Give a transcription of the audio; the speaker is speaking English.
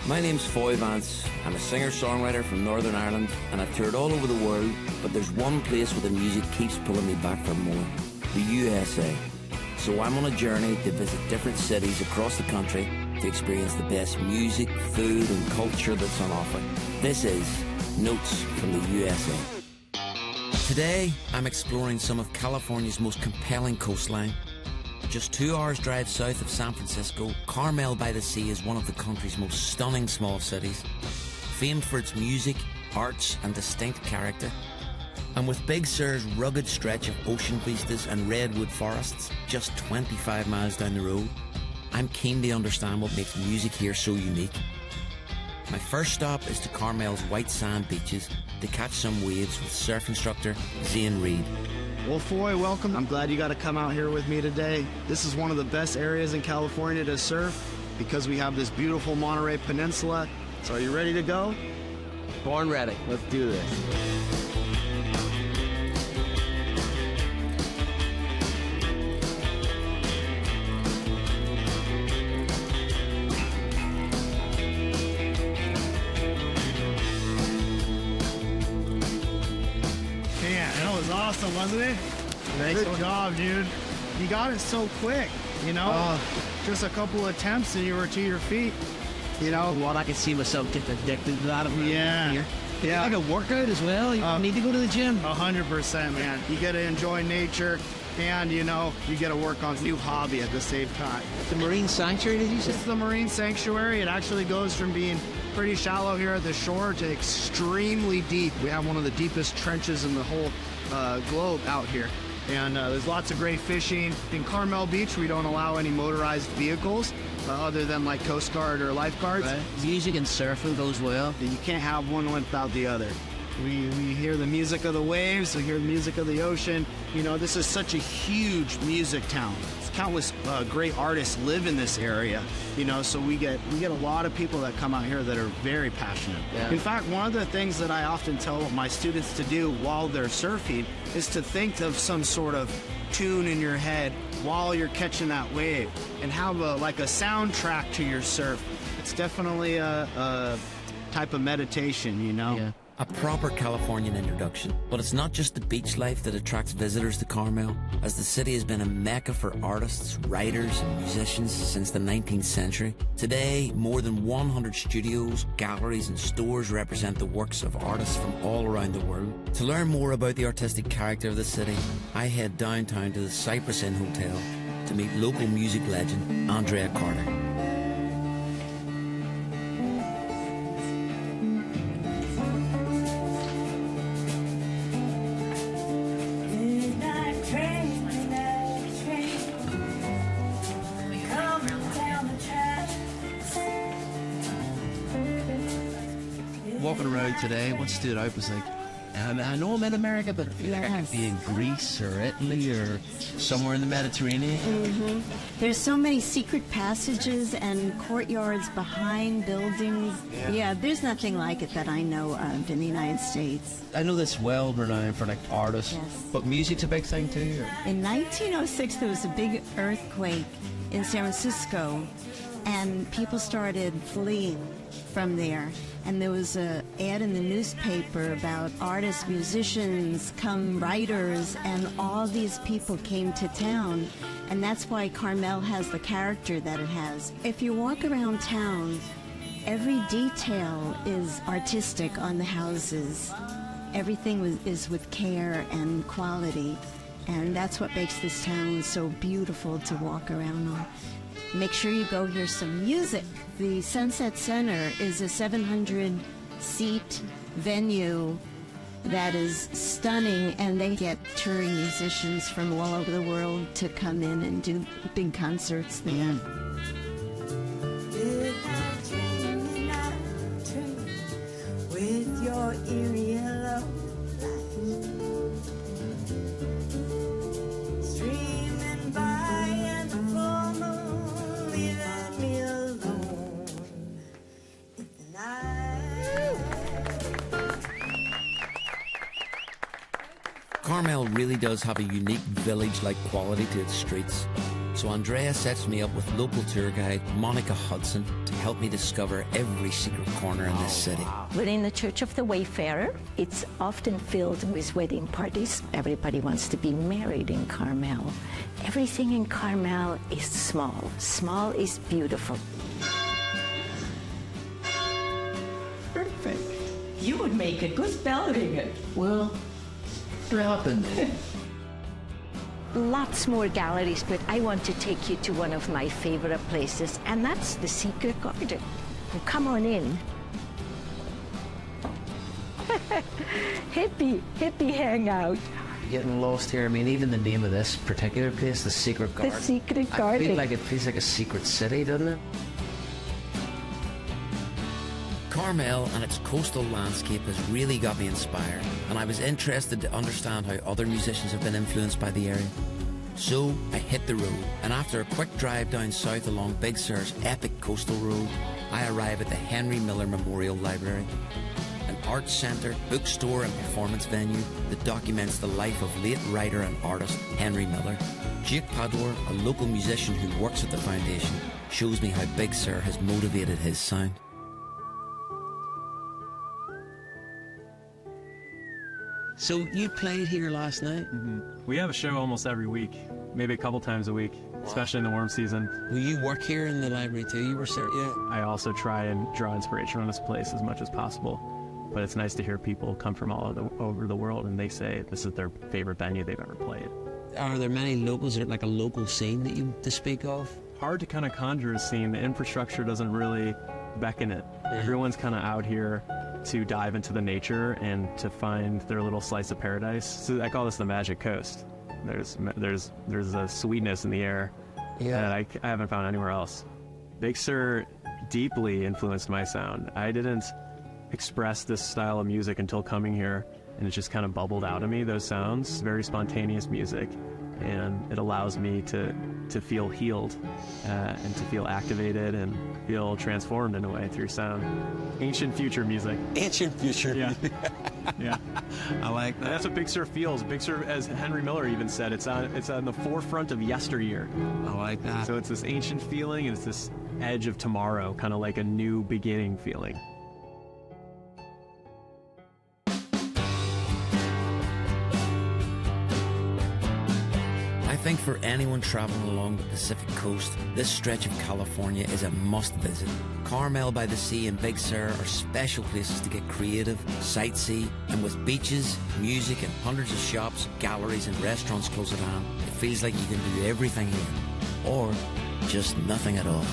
My name's Foy Vance. I'm a singer-songwriter from Northern Ireland, and I've toured all over the world, but there's one place where the music keeps pulling me back for more: the USA. So I'm on a journey to visit different cities across the country to experience the best music, food, and culture that's on offer. This is Notes from the USA. Today, I'm exploring some of California's most compelling coastline. Just 2 hours drive south of San Francisco, Carmel by the Sea is one of the country's most stunning small cities, famed for its music, arts and distinct character. And with Big Sur's rugged stretch of ocean vistas and redwood forests just 25 miles down the road, I'm keen to understand what makes music here so unique. My first stop is to Carmel's white sand beaches to catch some waves with surf instructor Zane Reed. Well, Foy, welcome. I'm glad you got to come out here with me today. This is one of the best areas in California to surf because we have this beautiful Monterey Peninsula. So are you ready to go? Born ready. Let's do this. Awesome, wasn't it? Thanks. Good job, dude. You got it so quick, you know? Just a couple attempts and you were to your feet, you know? What I can see myself getting addicted to that. Yeah. Here. Yeah. Like a workout as well. You need to go to the gym. 100%, man. You get to enjoy nature and, you know, you get to work on a new hobby at the same time. The marine sanctuary, did you say? This is the marine sanctuary. It actually goes from being pretty shallow here at the shore to extremely deep. We have one of the deepest trenches in the whole globe out here, and there's lots of great fishing. In Carmel Beach, we don't allow any motorized vehicles other than like Coast Guard or lifeguards. Right. Music and surfing goes well. You can't have one without the other. We hear the music of the waves, we hear the music of the ocean. You know, this is such a huge music town. Countless great artists live in this area, you know, so we get a lot of people that come out here that are very passionate. Yeah. In fact, one of the things that I often tell my students to do while they're surfing is to think of some sort of tune in your head while you're catching that wave and have like a soundtrack to your surf. It's definitely a type of meditation, you know? Yeah. A proper Californian introduction. But it's not just the beach life that attracts visitors to Carmel, as the city has been a mecca for artists, writers and musicians since the 19th century. Today, more than 100 studios, galleries and stores represent the works of artists from all around the world. To learn more about the artistic character of the city, I head downtown to the Cypress Inn Hotel to meet local music legend Andrea Carter. Walking around today, what stood out was like, I know I'm in America, but I feel like I could be in Greece or Italy or somewhere in the Mediterranean. Mm-hmm. There's so many secret passages and courtyards behind buildings. Yeah, there's nothing like it that I know of in the United States. I know that's well renowned for like artists, Yes. but music's a big thing too. Or? In 1906, there was a big earthquake in San Francisco, and people started fleeing from there. And there was an ad in the newspaper about artists, musicians, writers, and all these people came to town. And that's why Carmel has the character that it has. If you walk around town, every detail is artistic on the houses. Everything is with care and quality. And that's what makes this town so beautiful to walk around on. Make sure you go hear some music. The Sunset Center is a 700-seat venue that is stunning, and they get touring musicians from all over the world to come in and do big concerts there. With your eerie yellow streaming by and the full moon leaving me alone in the night. Carmel really does have a unique village-like quality to its streets. So Andrea sets me up with local tour guide Monica Hudson to help me discover every secret corner in this city. We're in the Church of the Wayfarer. It's often filled with wedding parties. Everybody wants to be married in Carmel. Everything in Carmel is small. Small is beautiful. Perfect. You would make a good bell ringer. Well, what happened? Lots more galleries, but I want to take you to one of my favorite places, and that's the Secret Garden. Well, come on in. hippie hangout. Getting lost here. I mean, even the name of this particular place, the Secret Garden. The Secret Garden. I feel like it feels like a secret city, doesn't it? Carmel and its coastal landscape has really got me inspired, and I was interested to understand how other musicians have been influenced by the area. So I hit the road, and after a quick drive down south along Big Sur's epic coastal road, I arrive at the Henry Miller Memorial Library, an arts centre, bookstore and performance venue that documents the life of late writer and artist Henry Miller. Jake Pador, a local musician who works at the foundation, shows me how Big Sur has motivated his sound. So you played here last night? We have a show almost every week, maybe a couple times a week, especially in the warm season. Well, you work here in the library too? You were I also try and draw inspiration from this place as much as possible. But it's nice to hear people come from all over the world and they say this is their favorite venue they've ever played. Are there many locals? Is there like a local scene that you to speak of? Hard to kind of conjure a scene. The infrastructure doesn't really beckon it. Everyone's kind of out here to dive into the nature and to find their little slice of paradise. So I call this the Magic Coast. There's a sweetness in the air that I haven't found anywhere else. Big Sur deeply influenced my sound. I didn't express this style of music until coming here, and it just kind of bubbled out of me, those sounds. Very spontaneous music, and it allows me to feel healed and to feel activated and feel transformed in a way through sound. Ancient future music. Ancient future. Yeah. Yeah. I like that. And that's what Big Sur feels. Big Sur, as Henry Miller even said, it's on the forefront of yesteryear. I like that. So it's this ancient feeling, and it's this edge of tomorrow, kind of like a new beginning feeling. I think for anyone traveling along the Pacific coast, this stretch of California is a must visit. Carmel by the Sea and Big Sur are special places to get creative, sightsee, and with beaches, music, and hundreds of shops, galleries, and restaurants close at hand, it feels like you can do everything here, or just nothing at all.